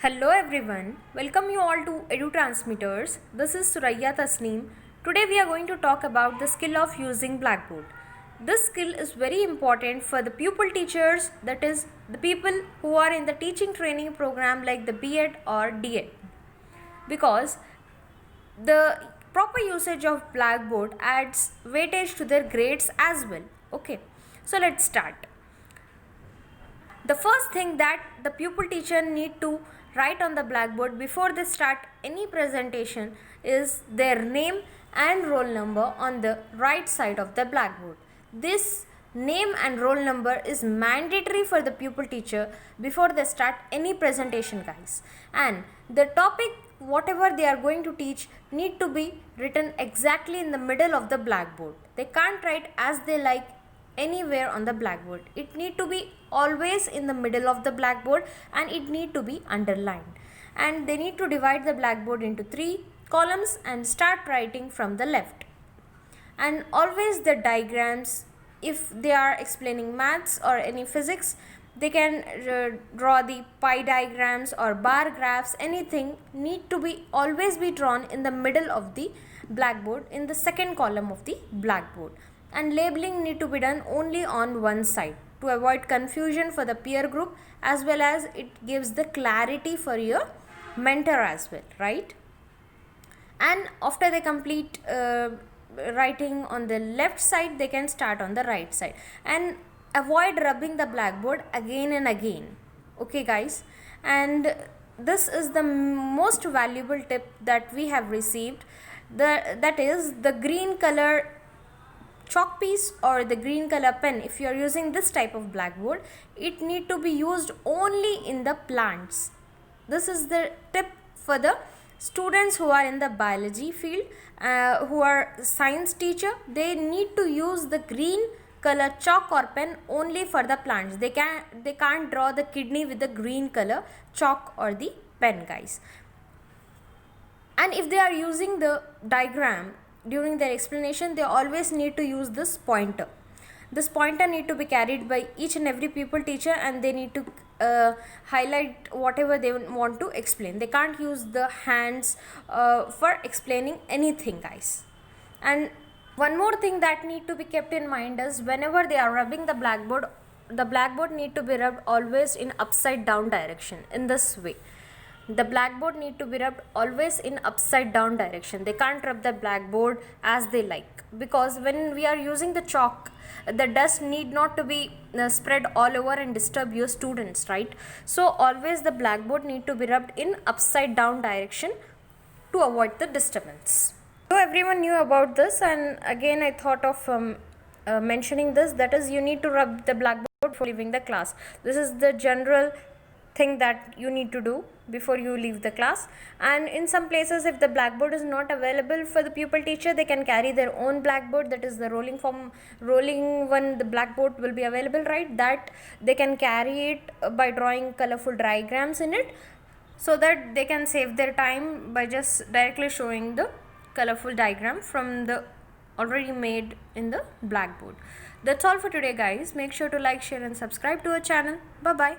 Hello everyone, welcome you all to Edu Transmitters. This is Suraya Tasneem. Today we are going to talk about the skill of using Blackboard. This skill is very important for the pupil teachers, that is the people who are in the teaching training program like the B.Ed or D.Ed, because the proper usage of Blackboard adds weightage to their grades as well. Okay, so let's start. The first thing that the pupil teacher need to write on the blackboard before they start any presentation is their name and roll number on the right side of the blackboard. This name and roll number is mandatory for the pupil teacher before they start any presentation, guys. And the topic whatever they are going to teach need to be written exactly in the middle of the blackboard. They can't write as they like anywhere on the blackboard. It need to be always in the middle of the blackboard and it need to be underlined. And they need to divide the blackboard into 3 columns and start writing from the left. And always the diagrams, if they are explaining maths or any physics, they can draw the pie diagrams or bar graphs. Anything need to be always be drawn in the middle of the blackboard, in the second column of the blackboard. And labeling need to be done only on one side to avoid confusion for the peer group, as well as it gives the clarity for your mentor as well, right? And after they complete writing on the left side, they can start on the right side and avoid rubbing the blackboard again and again. Okay guys, and this is the most valuable tip that we have received, that is the green color chalk piece or the green color pen. If you are using this type of blackboard, it need to be used only in the plants. This is the tip for the students who are in the biology field, who are science teacher. They need to use the green color chalk or pen only for the plants. They can't draw the kidney with the green color chalk or the pen, guys. And if they are using the diagram during their explanation, they always need to use this pointer. This pointer need to be carried by each and every pupil teacher, and they need to highlight whatever they want to explain. They can't use the hands for explaining anything, guys. And one more thing that need to be kept in mind is whenever they are rubbing the blackboard need to be rubbed always in upside down direction, in this way. The blackboard need to be rubbed always in upside down direction. They can't rub the blackboard as they like, because when we are using the chalk, the dust need not to be spread all over and disturb your students, right? So always the blackboard need to be rubbed in upside down direction to avoid the disturbance. So everyone knew about this, and again I thought of mentioning this, that is, you need to rub the blackboard before leaving the class. This is the general thing that you need to do before you leave the class. And in some places, if the blackboard is not available for the pupil teacher, they can carry their own blackboard, that is the rolling one. The blackboard will be available, right? That they can carry it by drawing colorful diagrams in it, so that they can save their time by just directly showing the colorful diagram from the already made in the blackboard. That's all for today, guys. Make sure to like, share and subscribe to our channel. Bye bye.